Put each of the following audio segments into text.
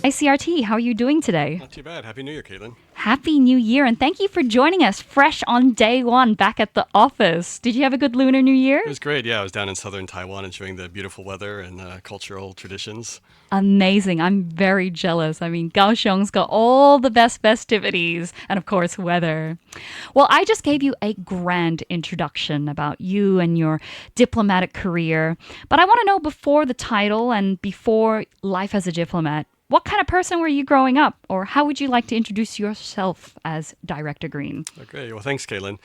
ICRT. How are you doing today? Not too bad. Happy New Year, Caitlin. Happy New Year, and thank you for joining us fresh on day one back at the office. Did you have a good Lunar New Year? It was great. Yeah, I was down in southern Taiwan enjoying the beautiful weather and cultural traditions. Amazing. I'm very jealous. I mean, Kaohsiung's got all the best festivities and, of course, weather. Well, I just gave you a grand introduction about you and your diplomatic career. But I want to know, before the title and before life as a diplomat, what kind of person were you growing up? Or how would you like to introduce yourself as Director Greene? Okay, well, thanks, Caitlin.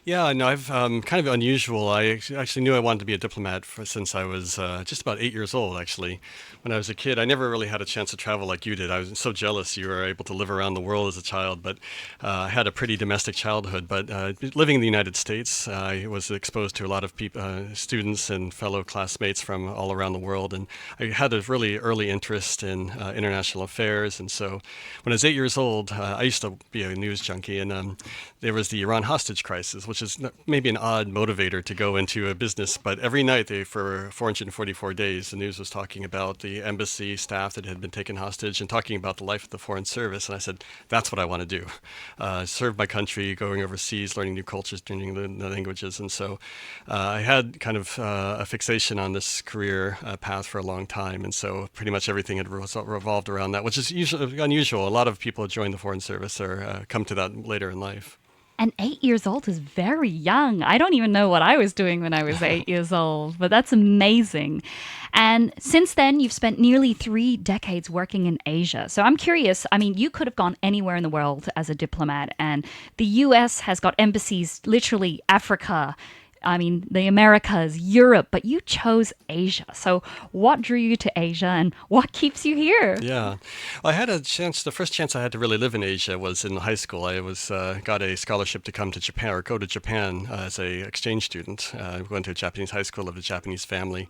Yeah, no, I've kind of unusual. I actually knew I wanted to be a diplomat since I was just about 8 years old, actually. When I was a kid, I never really had a chance to travel like you did. I was so jealous you were able to live around the world as a child, but I had a pretty domestic childhood. But living in the United States, I was exposed to a lot of people, students and fellow classmates from all around the world, and I had a really early interest in international affairs. And so when I was 8 years old, I used to be a news junkie, and there was the Iran hostage crisis, which is maybe an odd motivator to go into a business. But every night, for 444 days, the news was talking about the embassy staff that had been taken hostage and talking about the life of the Foreign Service. And I said, that's what I want to do. Serve my country, going overseas, learning new cultures, learning the languages. And so I had kind of a fixation on this career path for a long time. And so pretty much everything had revolved around that, which is usually unusual. A lot of people who join the Foreign Service or come to that later in life. And 8 years old is very young. I don't even know what I was doing when I was 8 years old, but that's amazing. And since then, you've spent nearly 3 decades working in Asia. So I'm curious, I mean, you could have gone anywhere in the world as a diplomat, and the US has got embassies literally Africa, I mean, the Americas, Europe, but you chose Asia. So what drew you to Asia and what keeps you here? Yeah. Well, I had a chance, the first chance I had to really live in Asia was in high school. I was got a scholarship to come to Japan or go to Japan as a exchange student. I went to a Japanese high school, lived with a Japanese family.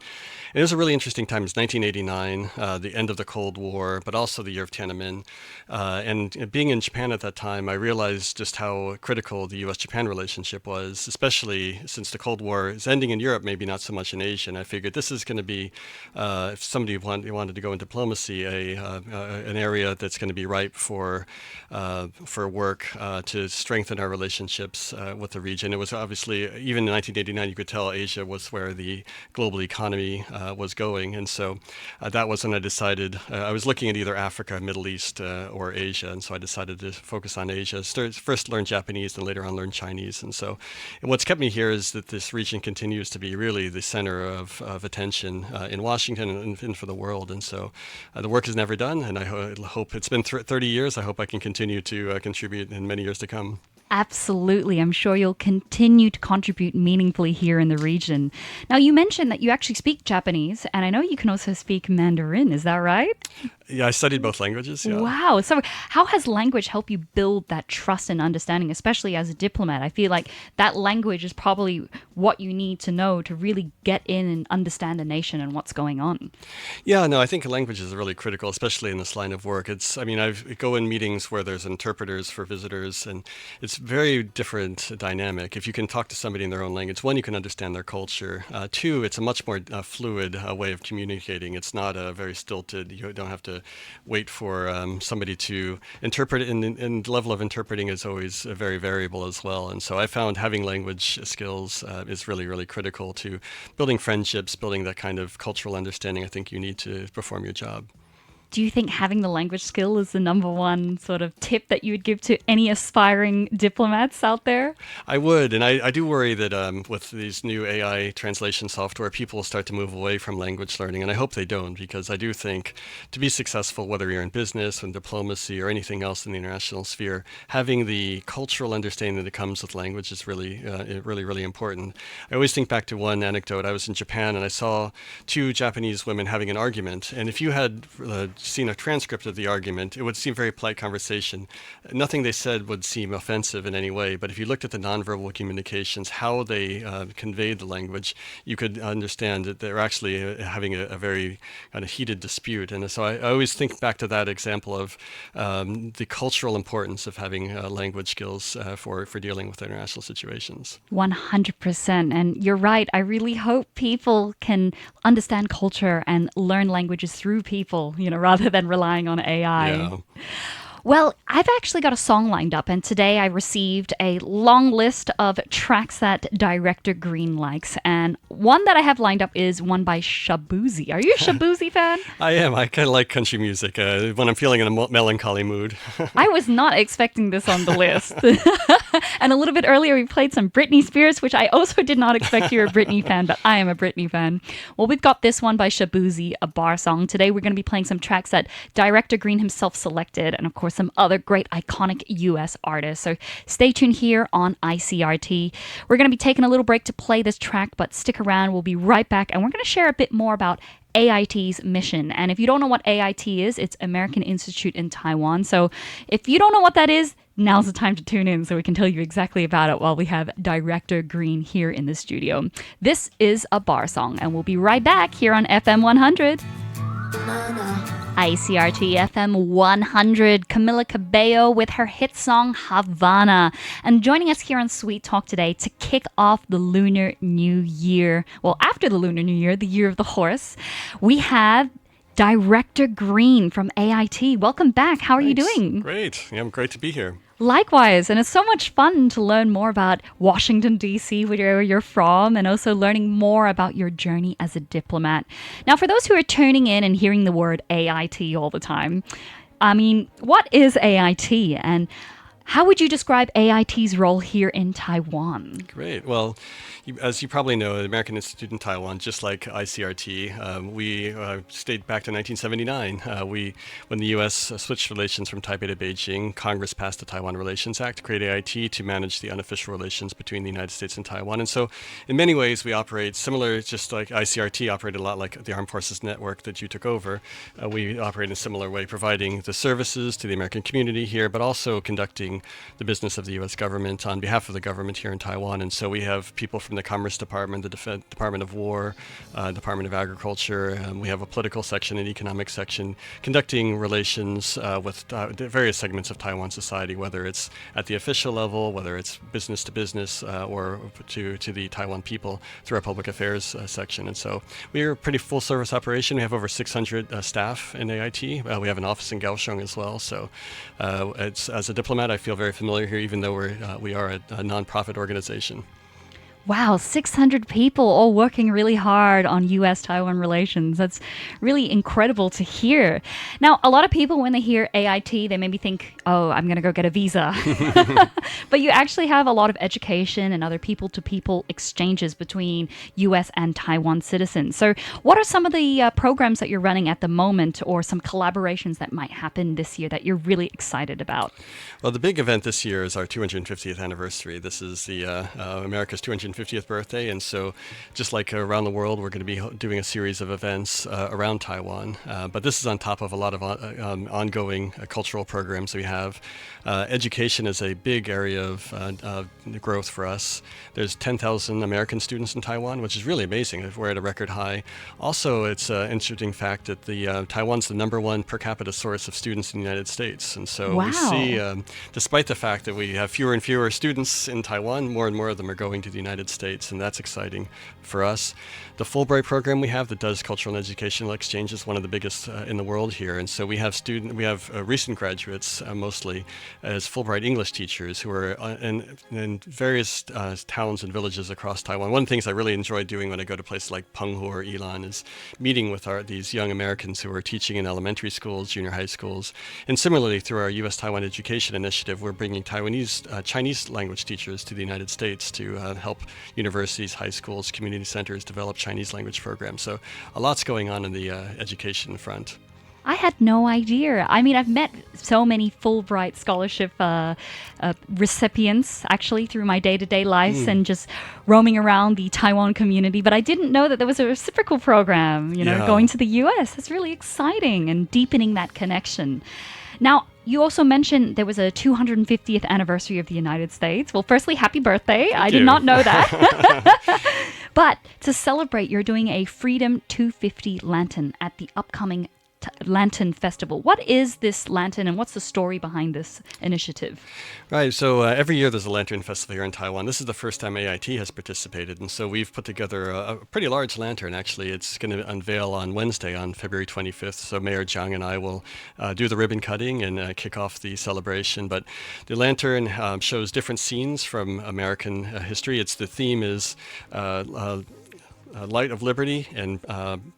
And it was a really interesting time. It was 1989, the end of the Cold War, but also the year of Tiananmen. And being in Japan at that time, I realized just how critical the U.S.-Japan relationship was, especially since the Cold War is ending in Europe, maybe not so much in Asia. And I figured this is going to be, if somebody wanted to go in diplomacy, an area that's going to be ripe for work to strengthen our relationships with the region. It was obviously, even in 1989, you could tell Asia was where the global economy was going. And so that was when I decided, I was looking at either Africa, Middle East, or Asia. And so I decided to focus on Asia. First learn Japanese, and later on learn Chinese. And so what's kept me here is that this region continues to be really the center of attention in Washington and for the world. And so the work is never done, and I hope it's been 30 years. I hope I can continue to contribute in many years to come. Absolutely. I'm sure you'll continue to contribute meaningfully here in the region. Now, you mentioned that you actually speak Japanese, and I know you can also speak Mandarin. Is that right? Yeah, I studied both languages. Yeah. Wow. So how has language helped you build that trust and understanding, especially as a diplomat? I feel like that language is probably what you need to know to really get in and understand a nation and what's going on. Yeah, no, I think language is really critical, especially in this line of work. I go in meetings where there's interpreters for visitors, and it's very different dynamic. If you can talk to somebody in their own language, one, you can understand their culture. Two, it's a much more fluid way of communicating. It's not very stilted. You don't have to wait for somebody to interpret it, and the level of interpreting is always very variable as well. And so I found having language skills is really, really critical to building friendships, building that kind of cultural understanding I think you need to perform your job. Do you think having the language skill is the number one sort of tip that you would give to any aspiring diplomats out there? I would, and I do worry that with these new AI translation software, people will start to move away from language learning, and I hope they don't, because I do think to be successful, whether you're in business, in diplomacy, or anything else in the international sphere, having the cultural understanding that comes with language is really, really important. I always think back to one anecdote. I was in Japan, and I saw 2 Japanese women having an argument, and if you had seen a transcript of the argument, it would seem very polite conversation. Nothing they said would seem offensive in any way, but if you looked at the nonverbal communications, how they conveyed the language, you could understand that they're actually having a very kind of heated dispute. And so I always think back to that example of the cultural importance of having language skills for dealing with international situations. 100%. And you're right. I really hope people can understand culture and learn languages through people, rather than relying on AI. Yeah. Well, I've actually got a song lined up, and today I received a long list of tracks that Director Greene likes, and one that I have lined up is one by Shaboozey. Are you a Shaboozey fan? I am. I kind of like country music when I'm feeling in a melancholy mood. I was not expecting this on the list. And a little bit earlier, we played some Britney Spears, which I also did not expect you're a Britney fan, but I am a Britney fan. Well, we've got this one by Shaboozey, a bar song. Today, we're going to be playing some tracks that Director Greene himself selected, and of course, some other great iconic US artists. So stay tuned here on ICRT. We're going to be taking a little break to play this track, but stick around. We'll be right back, and we're going to share a bit more about AIT's mission. And if you don't know what AIT is, it's American Institute in Taiwan. So if you don't know what that is, now's the time to tune in so we can tell you exactly about it while we have Director Greene here in the studio. This is a bar song, and we'll be right back here on FM 100. ICRT FM 100, Camila Cabello with her hit song Havana. And joining us here on Sweet Talk today to kick off the Lunar New Year, well, after the Lunar New Year, the Year of the Horse, we have Director Greene from AIT. Welcome back. How are you doing? Great. Yeah, I'm great to be here. Likewise, and it's so much fun to learn more about Washington, D.C., where you're from, and also learning more about your journey as a diplomat. Now, for those who are tuning in and hearing the word AIT all the time, I mean, what is AIT, and how would you describe AIT's role here in Taiwan? Great. Well, as you probably know, the American Institute in Taiwan, just like ICRT, we stayed back to 1979. When the U.S. switched relations from Taipei to Beijing, Congress passed the Taiwan Relations Act to create AIT to manage the unofficial relations between the United States and Taiwan. And so, in many ways, we operate similar, just like ICRT operated a lot like the Armed Forces Network that you took over. We operate in a similar way, providing the services to the American community here, but also conducting the business of the U.S. government on behalf of the government here in Taiwan. And so we have people from the Commerce Department, the Department of War, Department of Agriculture. We have a political section and economic section conducting relations with the various segments of Taiwan society, whether it's at the official level, whether it's business to business, or to the Taiwan people through our public affairs section. And so we are a pretty full service operation. We have over 600 staff in AIT. We have an office in Kaohsiung as well. So as a diplomat, I feel very familiar here, even though we are a nonprofit organization. Wow, 600 people all working really hard on U.S.-Taiwan relations. That's really incredible to hear. Now, a lot of people, when they hear AIT, they maybe think, oh, I'm going to go get a visa. But you actually have a lot of education and other people-to-people exchanges between U.S. and Taiwan citizens. So what are some of the programs that you're running at the moment, or some collaborations that might happen this year that you're really excited about? Well, the big event this year is our 250th anniversary. This is the America's 250th birthday, and so just like around the world, we're going to be doing a series of events around Taiwan. But this is on top of a lot of ongoing cultural programs we have. Education is a big area of growth for us. There's 10,000 American students in Taiwan, which is really amazing. We're at a record high. Also, it's an interesting fact that Taiwan's the #1 per capita source of students in the United States. And so we see, despite the fact that we have fewer and fewer students in Taiwan, more and more of them are going to the United States, and that's exciting for us. The Fulbright program we have that does cultural and educational exchange is one of the biggest in the world here, and so we have recent graduates mostly as Fulbright English teachers who are in various towns and villages across Taiwan. One of the things I really enjoy doing when I go to places like Penghu or Yilan is meeting with these young Americans who are teaching in elementary schools, junior high schools, and similarly through our U.S.-Taiwan Education Initiative, we're bringing Chinese language teachers to the United States to help universities, high schools, community centers develop Chinese language programs. So a lot's going on in the education front. I had no idea. I mean, I've met so many Fulbright scholarship recipients actually through my day-to-day life and just roaming around the Taiwan community, but I didn't know that there was a reciprocal program, going to the U.S. That's really exciting and deepening that connection. Now, you also mentioned there was a 250th anniversary of the United States. Well, firstly, happy birthday. I did not know that. But to celebrate, you're doing a Freedom 250 Lantern at the upcoming Lantern Festival. What is this lantern and what's the story behind this initiative? Right, so every year there's a Lantern Festival here in Taiwan. This is the first time AIT has participated, and so we've put together a pretty large lantern, actually. It's going to unveil on Wednesday, on February 25th, so Mayor Zhang and I will do the ribbon cutting and kick off the celebration. But the lantern shows different scenes from American history. The theme is light of liberty and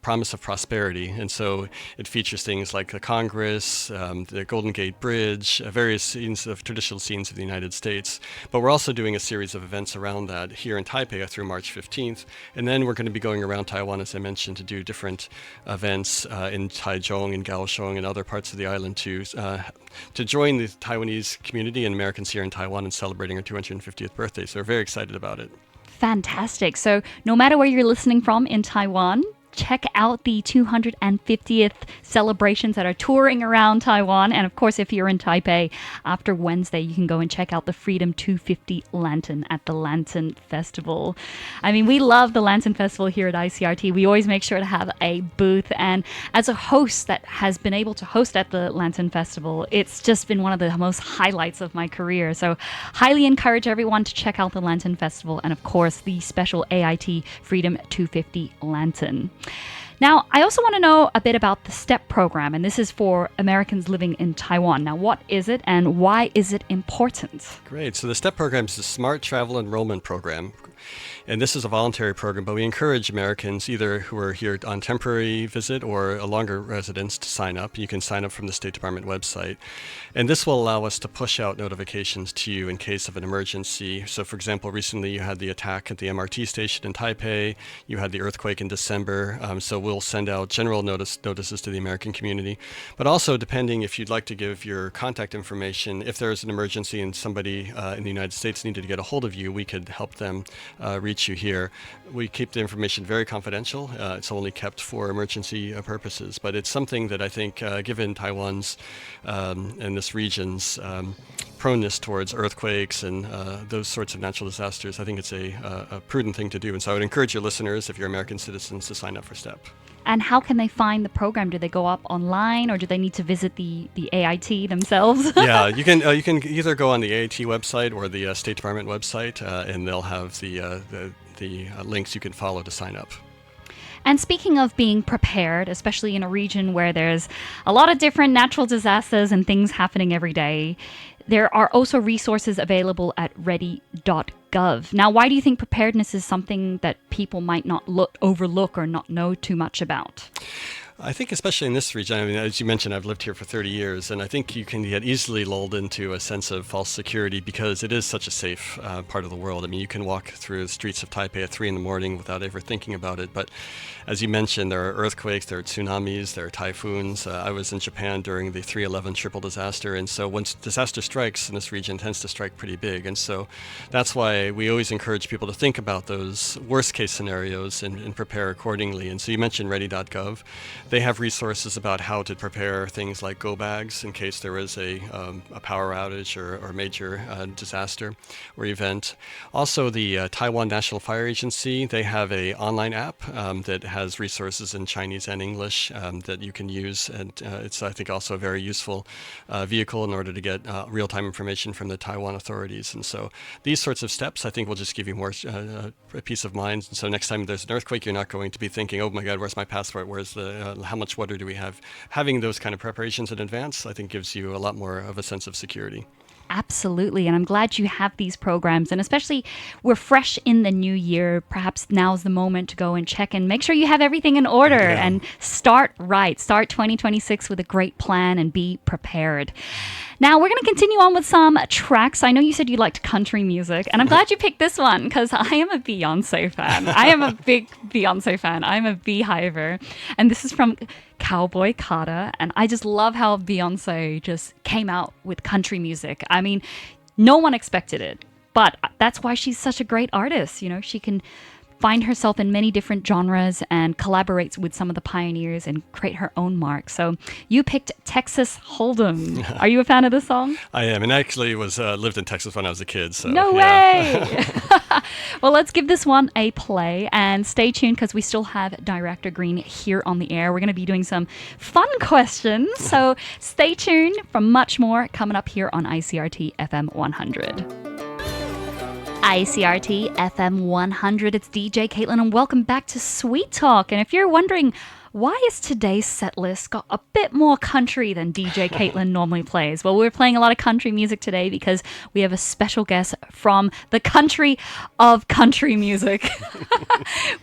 promise of prosperity. And so it features things like the Congress, the Golden Gate Bridge, various scenes of traditional scenes of the United States. But we're also doing a series of events around that here in Taipei through March 15th. And then we're going to be going around Taiwan, as I mentioned, to do different events in Taichung and Kaohsiung and other parts of the island to join the Taiwanese community and Americans here in Taiwan in celebrating our 250th birthday. So we're very excited about it. Fantastic. So no matter where you're listening from in Taiwan, check out the 250th celebrations that are touring around Taiwan. And of course, if you're in Taipei after Wednesday, you can go and check out the Freedom 250 Lantern at the Lantern Festival. I mean, we love the Lantern Festival here at ICRT. We always make sure to have a booth. And as a host that has been able to host at the Lantern Festival, it's just been one of the most highlights of my career. So highly encourage everyone to check out the Lantern Festival and of course the special AIT Freedom 250 Lantern. Now, I also want to know a bit about the STEP program, and this is for Americans living in Taiwan. Now, what is it and why is it important? Great. So the STEP program is the Smart Travel Enrollment Program. And this is a voluntary program, but we encourage Americans either who are here on temporary visit or a longer residence to sign up. You can sign up from the State Department website. And this will allow us to push out notifications to you in case of an emergency. So for example, recently you had the attack at the MRT station in Taipei. You had the earthquake in December. So we'll send out general notices to the American community. But also, depending if you'd like to give your contact information, if there's an emergency and somebody in the United States needed to get a hold of you, we could help them reach you here. We keep the information very confidential. It's only kept for emergency purposes, but it's something that I think, given Taiwan's and this region's proneness towards earthquakes and those sorts of natural disasters, I think it's a prudent thing to do. And so I would encourage your listeners, if you're American citizens, to sign up for STEP. And how can they find the program? Do they go up online or do they need to visit the AIT themselves? Yeah, you can either go on the AIT website or the State Department website, and they'll have the links you can follow to sign up. And speaking of being prepared, especially in a region where there's a lot of different natural disasters and things happening every day, there are also resources available at ready.gov. Now, why do you think preparedness is something that people might not overlook or not know too much about? I think especially in this region, I mean, as you mentioned, I've lived here for 30 years, and I think you can get easily lulled into a sense of false security because it is such a safe part of the world. I mean, you can walk through the streets of Taipei at 3 a.m. without ever thinking about it. But as you mentioned, there are earthquakes, there are tsunamis, there are typhoons. I was in Japan during the 3/11 triple disaster, and so when disaster strikes in this region, it tends to strike pretty big. And so that's why we always encourage people to think about those worst-case scenarios and prepare accordingly. And so you mentioned ready.gov. They have resources about how to prepare things like go bags in case there is a power outage or major disaster or event. Also, the Taiwan National Fire Agency, they have an online app that has resources in Chinese and English that you can use. And it's, I think, also a very useful vehicle in order to get real-time information from the Taiwan authorities. And so these sorts of steps, I think, will just give you more peace of mind. And so next time there's an earthquake, you're not going to be thinking, oh my God, where's my passport? Where's the how much water do we have? Having those kind of preparations in advance, I think, gives you a lot more of a sense of security. Absolutely. And I'm glad you have these programs. And especially we're fresh in the new year. Perhaps now's the moment to go and check and make sure you have everything in order and start right. Start 2026 with a great plan and be prepared. Now, we're going to continue on with some tracks. I know you said you liked country music, and I'm glad you picked this one because I am a Beyonce fan. I am a big Beyonce fan. I'm a Beehiver. And this is from Cowboy Carter. And I just love how Beyonce just came out with country music. I mean, no one expected it, but that's why she's such a great artist. You know, she can find herself in many different genres and collaborates with some of the pioneers and create her own mark. So you picked Texas Hold'em. Are you a fan of this song? I am, and actually lived in Texas when I was a kid. So, no way! Well, let's give this one a play and stay tuned because we still have Director Greene here on the air. We're going to be doing some fun questions. So stay tuned for much more coming up here on ICRT FM 100. ICRT FM 100, it's DJ Caitlin and welcome back to Sweet Talk. And if you're wondering, why is today's set list got a bit more country than DJ Caitlin normally plays? Well, we're playing a lot of country music today because we have a special guest from the country of country music.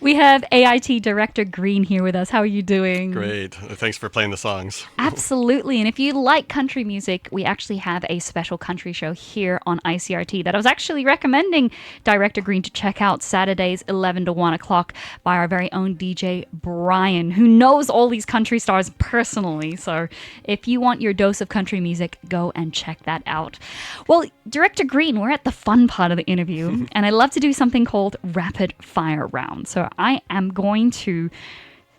We have AIT Director Greene here with us. How are you doing? Great. Thanks for playing the songs. Absolutely. And if you like country music, we actually have a special country show here on ICRT that I was actually recommending Director Greene to check out Saturdays 11 to 1 o'clock by our very own DJ Brian, who knows all these country stars personally. So if you want your dose of country music, go and check that out. Well, Director Greene, we're at the fun part of the interview, and I love to do something called rapid fire round. So I am going to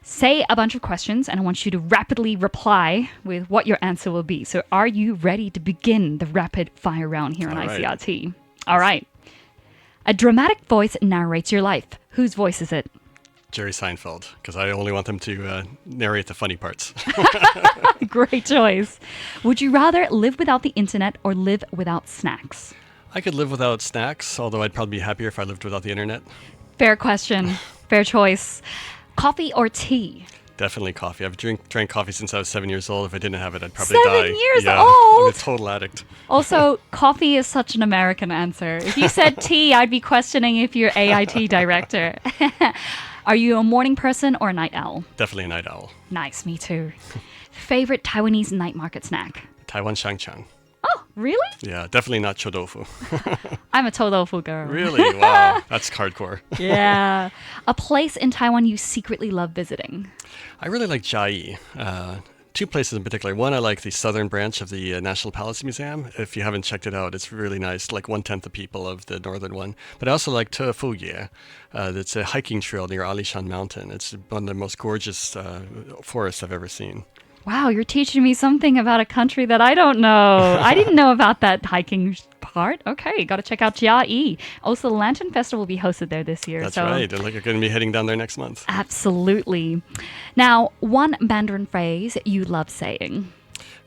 say a bunch of questions, and I want you to rapidly reply with what your answer will be. So are you ready to begin the rapid fire round here on ICRT? All right. A dramatic voice narrates your life. Whose voice is it? Jerry Seinfeld, because I only want them to narrate the funny parts. Great choice. Would you rather live without the internet or live without snacks? I could live without snacks, although I'd probably be happier if I lived without the internet. Fair question. Fair choice. Coffee or tea? Definitely coffee. I've drank coffee since I was 7 years old. If I didn't have it, I'd probably die. 7 years I'm old? a total addict. Also, coffee is such an American answer. If you said tea, I'd be questioning if you're AIT director. Are you a morning person or a night owl? Definitely a night owl. Nice, me too. Favorite Taiwanese night market snack? Taiwan shangchang. Oh, really? Yeah, definitely not chodofu. I'm a tofu girl. Really? Wow, that's hardcore. Yeah. A place in Taiwan you secretly love visiting? I really like Chiayi. Two places in particular. One, I like the southern branch of the National Palace Museum. If you haven't checked it out, it's really nice, like 1/10 the people of the northern one. But I also like Tefuye. That's a hiking trail near Alishan Mountain. It's one of the most gorgeous forests I've ever seen. Wow, you're teaching me something about a country that I don't know. I didn't know about that hiking part. Okay, got to check out Chiayi. Also, the Lantern Festival will be hosted there this year. That's right. And you're going to be heading down there next month. Absolutely. Now, one Mandarin phrase you love saying.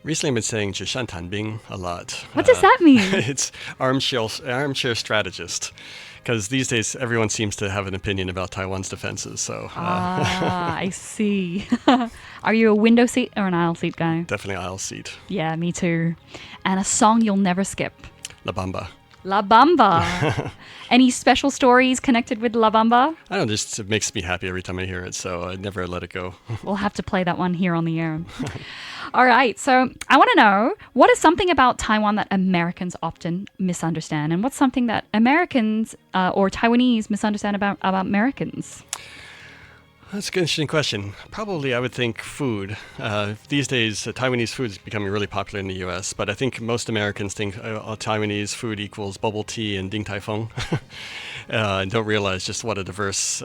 Recently, I've been saying 纸上谈兵 a lot. What does that mean? It's armchair strategist. Because these days, everyone seems to have an opinion about Taiwan's defenses. So, I see. Are you a window seat or an aisle seat guy? Definitely aisle seat. Yeah, me too. And a song you'll never skip. La Bamba. La Bamba. Any special stories connected with La Bamba? I don't know, just it makes me happy every time I hear it, so I never let it go. We'll have to play that one here on the air. All right, so I want to know, what is something about Taiwan that Americans often misunderstand? And what's something that Americans or Taiwanese misunderstand about Americans? That's an interesting question. Probably I would think food. These days, Taiwanese food is becoming really popular in the U.S., but I think most Americans think Taiwanese food equals bubble tea and Din Tai Fung, and don't realize just what a diverse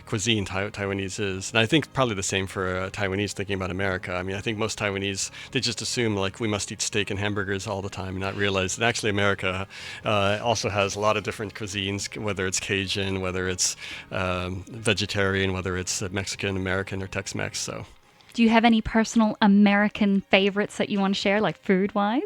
cuisine Taiwanese is. And I think probably the same for Taiwanese thinking about America. I mean, I think most Taiwanese, they just assume like we must eat steak and hamburgers all the time and not realize that actually America also has a lot of different cuisines, whether it's Cajun, whether it's vegetarian, whether it's Mexican, American, or Tex-Mex. So, do you have any personal American favorites that you want to share, like food-wise?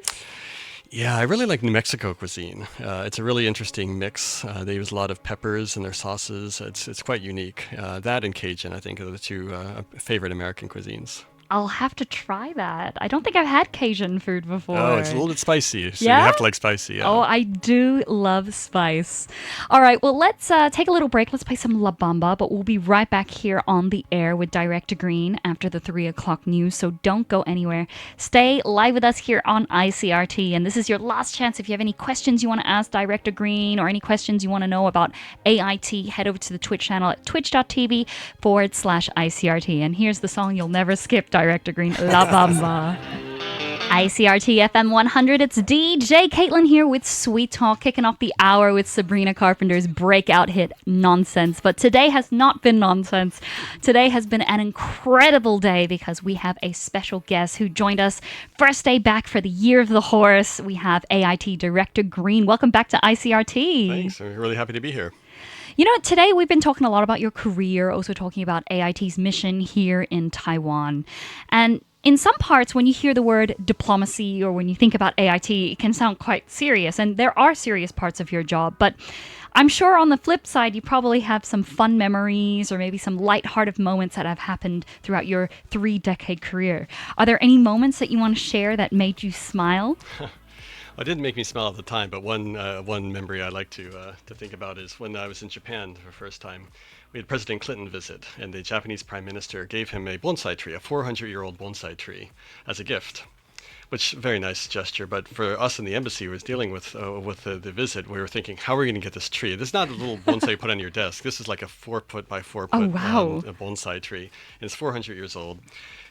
Yeah, I really like New Mexico cuisine. It's a really interesting mix. They use a lot of peppers in their sauces. It's quite unique. That and Cajun, I think, are the two favorite American cuisines. I'll have to try that. I don't think I've had Cajun food before. Oh, it's a little bit spicy, so yeah? You have to like spicy. Yeah. Oh, I do love spice. All right, well, let's take a little break. Let's play some La Bamba, but we'll be right back here on the air with Director Greene after the 3 o'clock news, so don't go anywhere. Stay live with us here on ICRT, and this is your last chance. If you have any questions you want to ask Director Greene or any questions you want to know about AIT, head over to the Twitch channel at twitch.tv/ICRT. And here's the song you'll never skip, Director Greene, La Bamba. ICRT FM 100, it's DJ Caitlin here with Sweet Talk, kicking off the hour with Sabrina Carpenter's breakout hit, Nonsense. But today has not been nonsense. Today has been an incredible day because we have a special guest who joined us first day back for the Year of the Horse. We have AIT Director Greene. Welcome back to ICRT. Thanks. I'm really happy to be here. You know, today we've been talking a lot about your career, also talking about AIT's mission here in Taiwan. And in some parts, when you hear the word diplomacy or when you think about AIT, it can sound quite serious. And there are serious parts of your job. But I'm sure on the flip side, you probably have some fun memories or maybe some lighthearted moments that have happened throughout your 3-decade career. Are there any moments that you want to share that made you smile? It didn't make me smile at the time, but one memory I like to think about is when I was in Japan for the first time. We had President Clinton visit, and the Japanese Prime Minister gave him a bonsai tree, a 400-year-old bonsai tree, as a gift, which very nice gesture. But for us in the embassy who was dealing with the visit, we were thinking, how are we going to get this tree? This is not a little bonsai you put on your desk. This is like a 4-foot by 4-foot a bonsai tree, and it's 400 years old.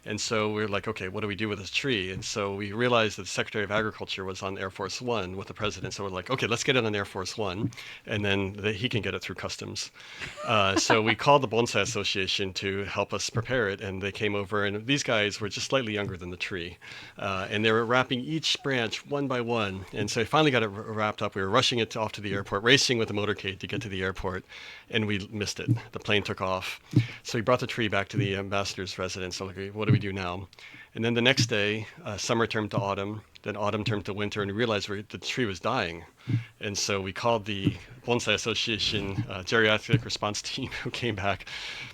And so we were like, okay, what do we do with this tree? And so we realized that the Secretary of Agriculture was on Air Force One with the president. So we're like, okay, let's get it on Air Force One, and then he can get it through customs. So we called the Bonsai Association to help us prepare it, and they came over. And these guys were just slightly younger than the tree. And they were wrapping each branch one by one. And so we finally got it wrapped up. We were rushing it off to the airport, racing with the motorcade to get to the airport, and we missed it. The plane took off. So we brought the tree back to the ambassador's residence. So like, what do we do now? And then the next day, summer turned to autumn, then autumn turned to winter, and we realized the tree was dying. And so we called the Bonsai Association geriatric response team, who came back,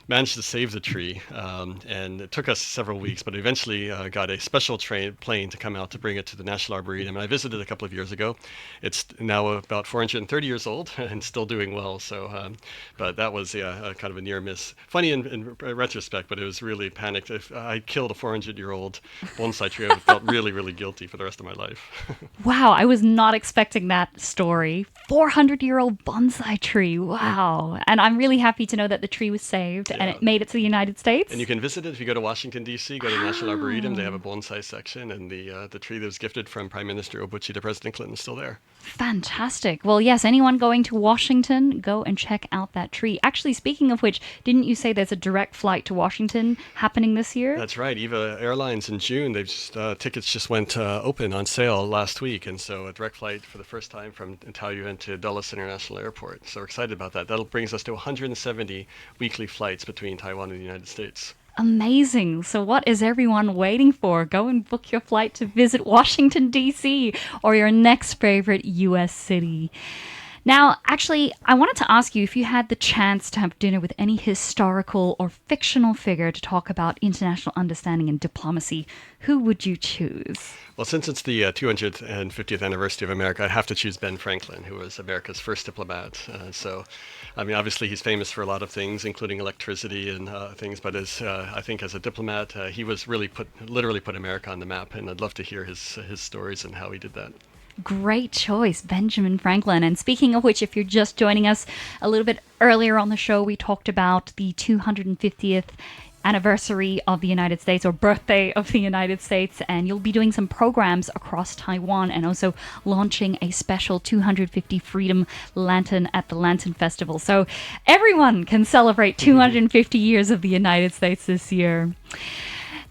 managed to save the tree. And it took us several weeks, but eventually got a special plane to come out to bring it to the National Arboretum. And I visited a couple of years ago. It's now about 430 years old and still doing well. So, but that was kind of a near miss. Funny in retrospect, but it was really panicked. If I killed a 400-year-old bonsai tree, I would have felt really, really guilty for the rest of my life. Wow, I was not expecting that story. 400-year-old bonsai tree. Wow. And I'm really happy to know that the tree was saved and it made it to the United States. And you can visit it if you go to Washington, D.C., go to the National Arboretum. They have a bonsai section, and the tree that was gifted from Prime Minister Obuchi to President Clinton is still there. Fantastic. Well, yes, anyone going to Washington, go and check out that tree. Actually, speaking of which, didn't you say there's a direct flight to Washington happening this year? That's right. EVA Airlines in June, tickets just went open on sale last week. And so a direct flight for the first time from Taoyuan to Dulles International Airport. So we're excited about that. That'll bring us to 170 weekly flights between Taiwan and the United States. Amazing. So what is everyone waiting for? Go and book your flight to visit Washington, D.C. or your next favorite U.S. city. Now, actually, I wanted to ask you if you had the chance to have dinner with any historical or fictional figure to talk about international understanding and diplomacy, who would you choose? Well, since it's the 250th anniversary of America, I'd have to choose Ben Franklin, who was America's first diplomat. I mean, obviously he's famous for a lot of things, including electricity and things, but I think as a diplomat, he was literally put America on the map, and I'd love to hear his stories and how he did that. Great choice, Benjamin Franklin. And speaking of which, if you're just joining us a little bit earlier on the show, we talked about the 250th anniversary of the United States, or birthday of the United States, and you'll be doing some programs across Taiwan and also launching a special 250 Freedom Lantern at the Lantern Festival. So everyone can celebrate 250 years of the United States this year.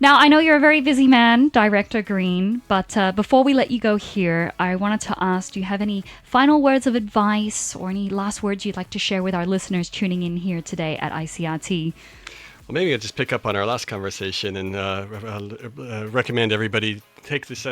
Now, I know you're a very busy man, Director Greene, but before we let you go here, I wanted to ask, do you have any final words of advice or any last words you'd like to share with our listeners tuning in here today at ICRT? Well, maybe I'll just pick up on our last conversation and recommend everybody take this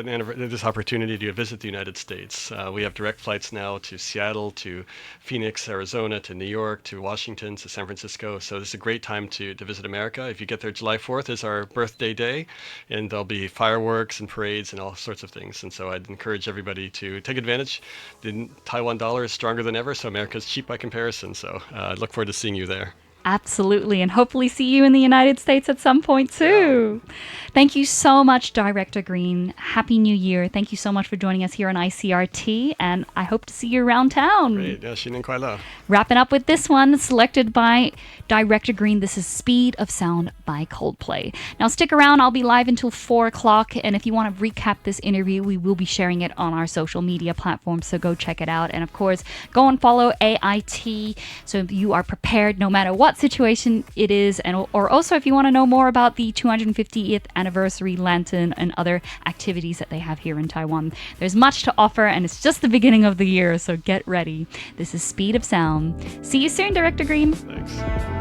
opportunity to visit the United States. We have direct flights now to Seattle, to Phoenix, Arizona, to New York, to Washington, to San Francisco. So this is a great time to visit America. If you get there, July 4th is our birthday day, and there'll be fireworks and parades and all sorts of things. And so I'd encourage everybody to take advantage. The Taiwan dollar is stronger than ever, so America's cheap by comparison. So I look forward to seeing you there. Absolutely, and hopefully see you in the United States at some point too. Yeah. Thank you so much, Director Greene. Happy New Year. Thank you so much for joining us here on ICRT, and I hope to see you around town. Great. Yeah, 新年快乐. Wrapping up with this one, selected by Director Greene. This is Speed of Sound by Coldplay. Now stick around. I'll be live until 4 o'clock, and if you want to recap this interview, we will be sharing it on our social media platforms, so go check it out. And of course, go and follow AIT so you are prepared no matter what situation it is, and or also if you want to know more about the 250th anniversary lantern and other activities that they have here in Taiwan. There's much to offer, and it's just the beginning of the year, so get ready. This is Speed of Sound. See you soon, Director Greene. Thanks.